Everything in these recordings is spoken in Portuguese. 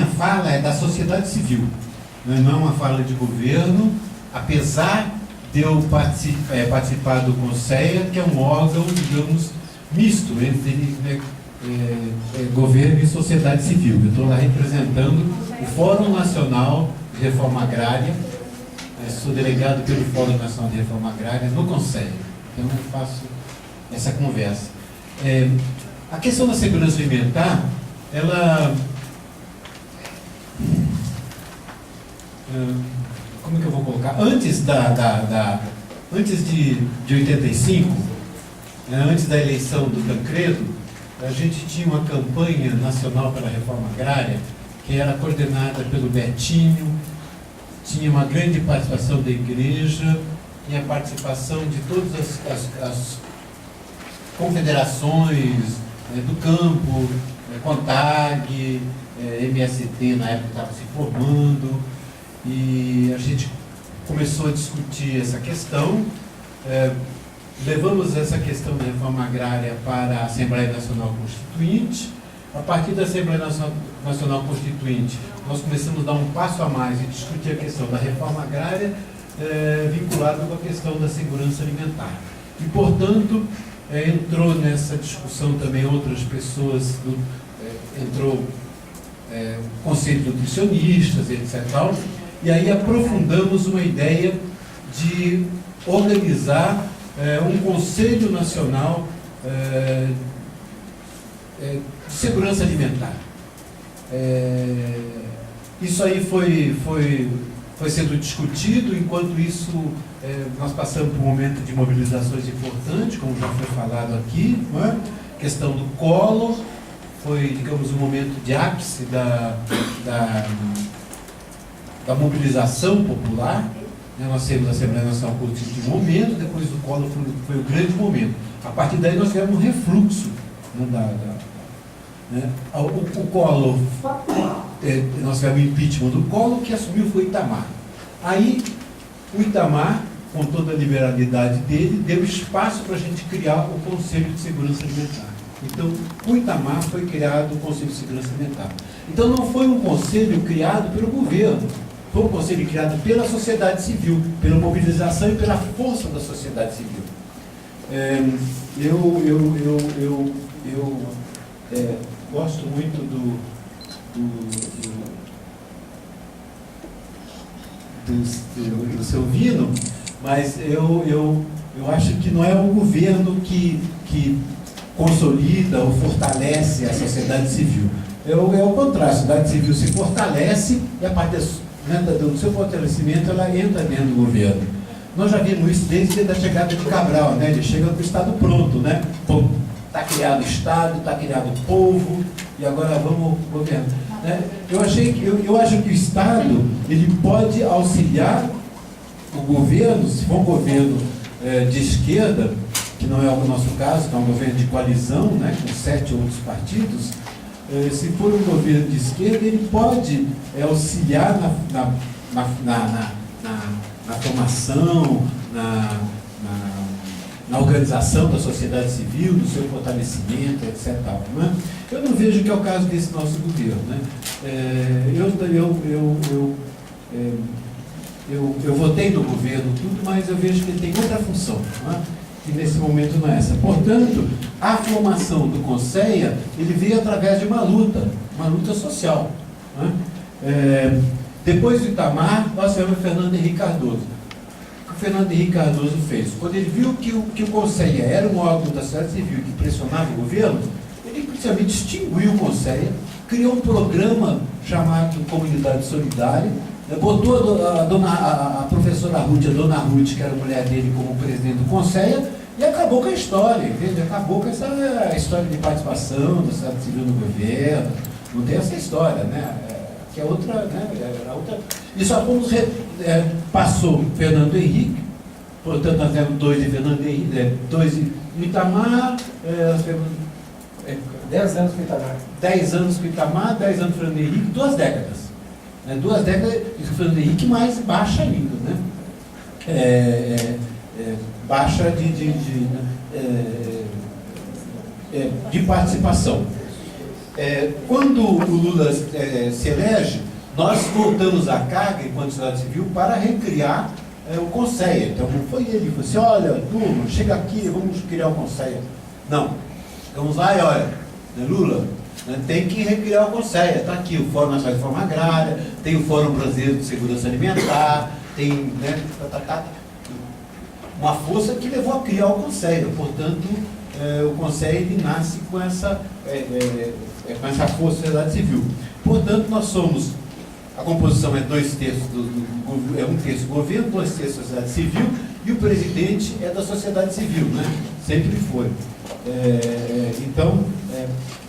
minha fala é da sociedade civil, não é uma fala de governo, apesar de eu participar do Conceia, que é um órgão, digamos, misto entre governo e sociedade civil. Eu estou lá representando o Fórum Nacional de Reforma Agrária, sou delegado pelo Fórum Nacional de Reforma Agrária no Conceia, então eu faço essa conversa. A questão da segurança alimentar, ela... como é que eu vou colocar? Antes de 85, antes da eleição do Tancredo, a gente tinha uma campanha nacional pela reforma agrária que era coordenada pelo Betinho, tinha uma grande participação da igreja, tinha a participação de todas as confederações do campo, CONTAG, MST na época estava se formando, e a gente começou a discutir essa questão. Levamos essa questão da reforma agrária para a Assembleia Nacional Constituinte. A partir da Assembleia Nacional Constituinte, nós começamos a dar um passo a mais e discutir a questão da reforma agrária vinculada com a questão da segurança alimentar. E, portanto, entrou nessa discussão também outras pessoas, entrou o Conselho de Nutricionistas, etc. E aí aprofundamos uma ideia de organizar um Conselho Nacional de Segurança Alimentar. Isso aí foi sendo discutido. Enquanto isso, nós passamos por um momento de mobilizações importantes, como já foi falado aqui, não é? A questão do Collor foi, digamos, um momento de ápice da mobilização popular. Nós temos a Assembleia Nacional Constituinte de um momento, depois do Collor foi o grande momento. A partir daí nós tivemos um refluxo, o Collor, nós tivemos o impeachment do Collor, que assumiu foi Itamar. Aí o Itamar, com toda a liberalidade dele, deu espaço para a gente criar o Conselho de Segurança Alimentar. Então, com o Itamar foi criado o Conselho de Segurança Alimentar. Então não foi um conselho criado pelo governo, foi um conselho criado pela sociedade civil, pela mobilização e pela força da sociedade civil. Eu gosto muito do seu Vino, mas eu acho que não é o governo que consolida ou fortalece a sociedade civil. É o contrário, a sociedade civil se fortalece e a partir do seu fortalecimento ela entra dentro do governo. Nós já vimos isso desde a chegada de Cabral, né? Ele chega com o Estado pronto, né? Está criado o Estado, está criado o povo, e agora vamos governar. Né? Eu acho que o Estado ele pode auxiliar o governo, se for um governo de esquerda, que não é o nosso caso, que é um governo de coalizão, né, com 7 outros partidos. Se for um governo de esquerda, ele pode auxiliar na formação, na organização da sociedade civil, no seu fortalecimento, etc. Né? Eu não vejo que é o caso desse nosso governo. Né? Eu votei no governo tudo, mas eu vejo que ele tem outra função, né? Que nesse momento não é essa. Portanto, a formação do Conceia, ele veio através de uma luta social. Né? Depois do Itamar, nós tivemos o Fernando Henrique Cardoso. O que o Fernando Henrique Cardoso fez? Quando ele viu que o Conceia era um órgão da sociedade civil que pressionava o governo, ele principalmente extinguiu o Conceia, criou um programa chamado Comunidade Solidária, botou a professora Ruth, a dona Ruth, que era a mulher dele, como presidente do Conceia, e acabou com a história, entende? Acabou com essa história de participação da sociedade civil no governo. Não tem essa história, né? Que é outra, né? Era outra. E só fomos passou Fernando Henrique, portanto nós temos 2 de Fernando Henrique, 2 de Itamar, 10 anos com Itamar. 10 anos com Itamar, 10 anos com Fernando Henrique, 2 décadas. 2 décadas e o Fernando Henrique mais baixa ainda, né? Baixa de participação. Quando o Lula se elege, nós voltamos a carga, enquanto sociedade civil, para recriar o Conceia. Então, não foi ele que falou assim, olha, turma, chega aqui, vamos criar o Conceia. Não. Vamos lá e olha, Lula, tem que recriar o Conceia. Está aqui o Fórum Nacional de Reforma Agrária, tem o Fórum Brasileiro de Segurança Alimentar, tem, né, uma força que levou a criar o Conceia. Portanto, o Conceia ele nasce com essa força da sociedade civil. Portanto, nós somos, a composição é 2/3 é 1/3 do governo, 2/3 da sociedade civil, e o presidente é da sociedade civil, né? Sempre foi. Então,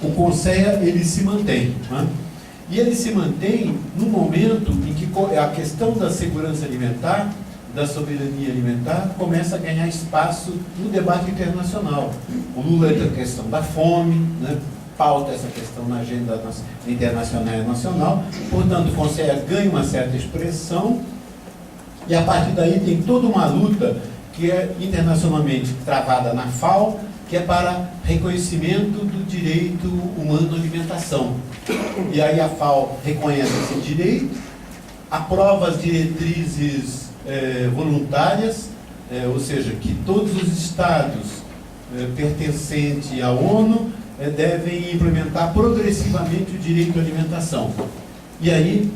o Conceia ele se mantém, né? E ele se mantém no momento em que a questão da segurança alimentar, da soberania alimentar, começa a ganhar espaço no debate internacional. O Lula entra a questão da fome, né? Pauta essa questão na agenda internacional e nacional, portanto, o Conceia ganha uma certa expressão, e a partir daí tem toda uma luta que é internacionalmente travada na FAO, que é para reconhecimento do direito humano à alimentação. E aí a FAO reconhece esse direito, aprova as diretrizes voluntárias, ou seja, que todos os estados pertencentes à ONU devem implementar progressivamente o direito à alimentação. E aí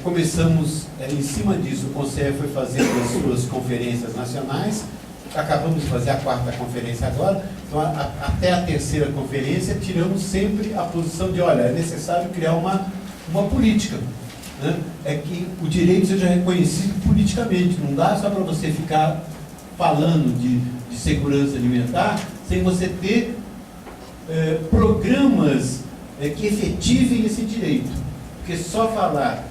começamos, em cima disso, o Conceia foi fazendo as suas conferências nacionais, acabamos de fazer a 4ª conferência agora, então até a 3ª conferência tiramos sempre a posição de, olha, é necessário criar uma política, né? É que o direito seja reconhecido politicamente, não dá só para você ficar falando de segurança alimentar sem você ter programas que efetivem esse direito, porque só falar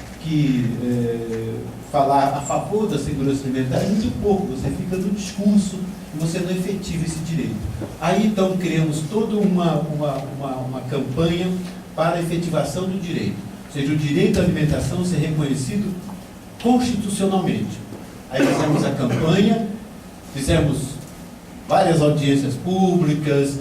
a favor da segurança alimentar é muito pouco, você fica no discurso e você não efetiva esse direito. Aí então criamos toda uma campanha para a efetivação do direito, ou seja, o direito à alimentação ser reconhecido constitucionalmente. Aí fizemos a campanha, fizemos várias audiências públicas,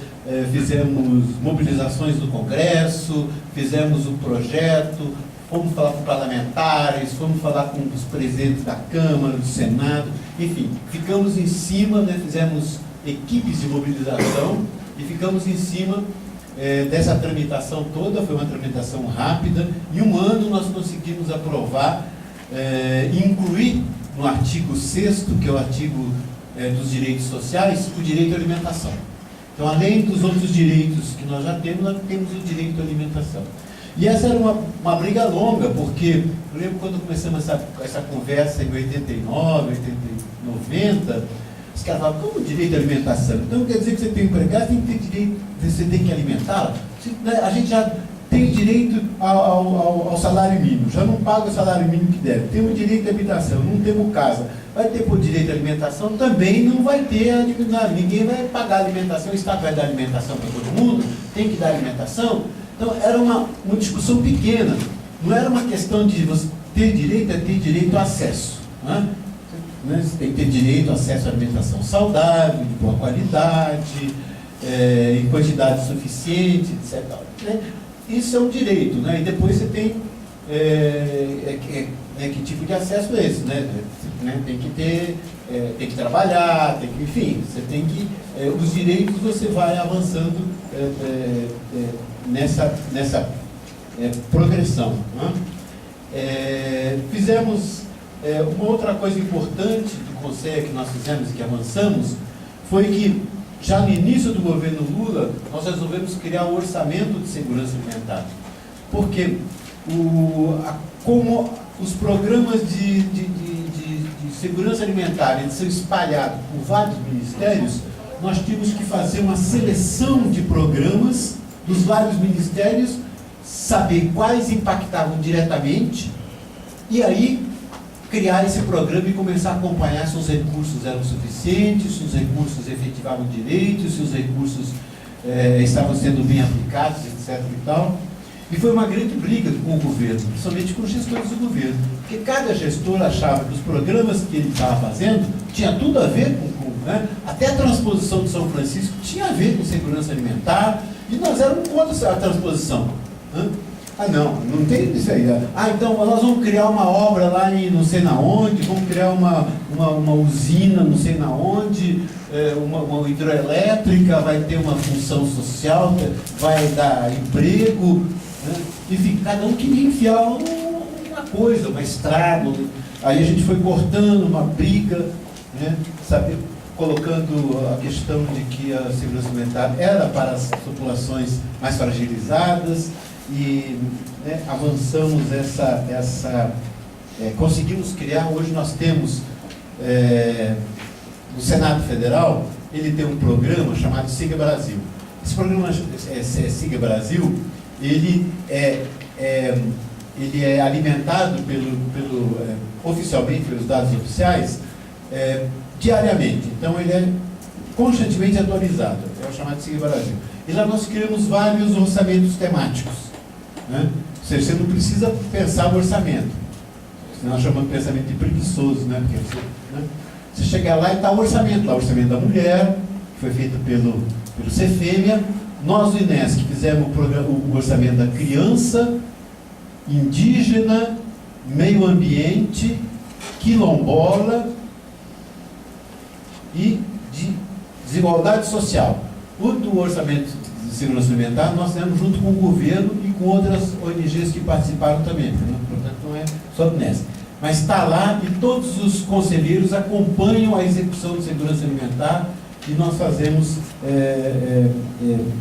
fizemos mobilizações no Congresso, fizemos o projeto, fomos falar com parlamentares, fomos falar com os presidentes da Câmara, do Senado, enfim, ficamos em cima, né, fizemos equipes de mobilização e ficamos em cima dessa tramitação toda. Foi uma tramitação rápida. Em um ano nós conseguimos aprovar e incluir no artigo 6º, que é o artigo dos direitos sociais, o direito à alimentação. Então, além dos outros direitos que nós já temos, nós temos o direito à alimentação. E essa era uma briga longa, porque eu lembro quando começamos essa conversa em 89, 90, os caras falavam, como direito à alimentação? Então quer dizer que você tem um empregado, tem que ter direito, você tem que alimentá-lo? A gente já tem direito ao salário mínimo, já não paga o salário mínimo que deve, temos direito à habitação, não temos casa. Vai ter por direito à alimentação, também não vai ter, ninguém vai pagar a alimentação, o Estado vai dar alimentação para todo mundo, tem que dar alimentação. Então era uma discussão pequena, não era uma questão de você ter direito, é ter direito ao acesso, né? Você tem que ter direito ao acesso à alimentação saudável, de boa qualidade, em quantidade suficiente, etc. Isso é um direito, né? E depois você tem que tipo de acesso é esse, né? Tem que ter, tem que trabalhar, tem que, enfim, você tem que, os direitos você vai avançando nessa progressão, né? Fizemos uma outra coisa importante do Conceia que nós fizemos e que avançamos foi que já no início do governo Lula nós resolvemos criar o orçamento de segurança alimentar, porque como os programas de segurança alimentar eles são espalhados por vários ministérios, nós tínhamos que fazer uma seleção de programas dos vários ministérios, saber quais impactavam diretamente e aí criar esse programa e começar a acompanhar se os recursos eram suficientes, se os recursos efetivavam direitos, se os recursos estavam sendo bem aplicados, etc. e tal. E foi uma grande briga com o governo, principalmente com os gestores do governo, porque cada gestor achava que os programas que ele estava fazendo tinha tudo a ver com né? Até a transposição de São Francisco tinha a ver com segurança alimentar, E nós éramos contra a transposição. Ah, não tem isso aí. Ah, então nós vamos criar uma obra lá em não sei na onde, vamos criar uma usina não sei na onde, uma hidroelétrica, vai ter uma função social, vai dar emprego, né? Enfim, cada um queria enfiar uma coisa, uma estrada. Aí a gente foi cortando uma briga, né? Sabe, colocando a questão de que a segurança alimentar era para as populações mais fragilizadas. E, né, avançamos conseguimos criar, hoje nós temos no Senado Federal, ele tem um programa chamado Siga Brasil. Esse programa Siga Brasil, ele é alimentado oficialmente pelos dados oficiais diariamente. Então ele é constantemente atualizado, é o chamado Siga Brasil. E lá nós criamos vários orçamentos temáticos. Né? Ou seja, você não precisa pensar o orçamento, senão nós chamamos de pensamento de preguiçoso, né? Porque você chega lá e está o orçamento da mulher, que foi feito pelo Cefêmea. Nós do INESC fizemos o orçamento da criança, indígena, meio ambiente, quilombola e de desigualdade social. O do orçamento de segurança alimentar nós fizemos junto com o governo e com outras ONGs que participaram também, né? Portanto não é só do INESC. Mas está lá e todos os conselheiros acompanham a execução de segurança alimentar e nós fazemos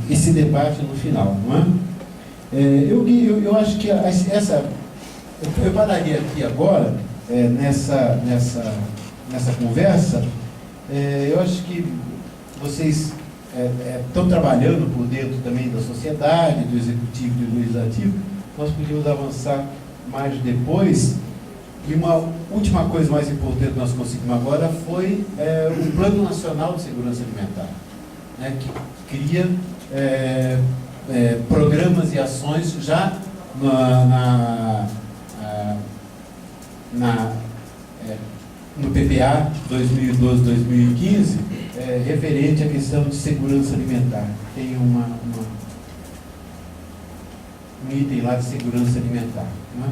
esse debate no final, não é? Eu acho que eu pararia aqui agora, nessa conversa. Eu acho que vocês estão trabalhando por dentro também da sociedade, do executivo e do legislativo. Nós podíamos avançar mais depois. E uma última coisa mais importante que nós conseguimos agora foi o Plano Nacional de Segurança Alimentar, né, que cria programas e ações já no PPA 2012-2015, referente à questão de segurança alimentar. Tem um item lá de segurança alimentar, né?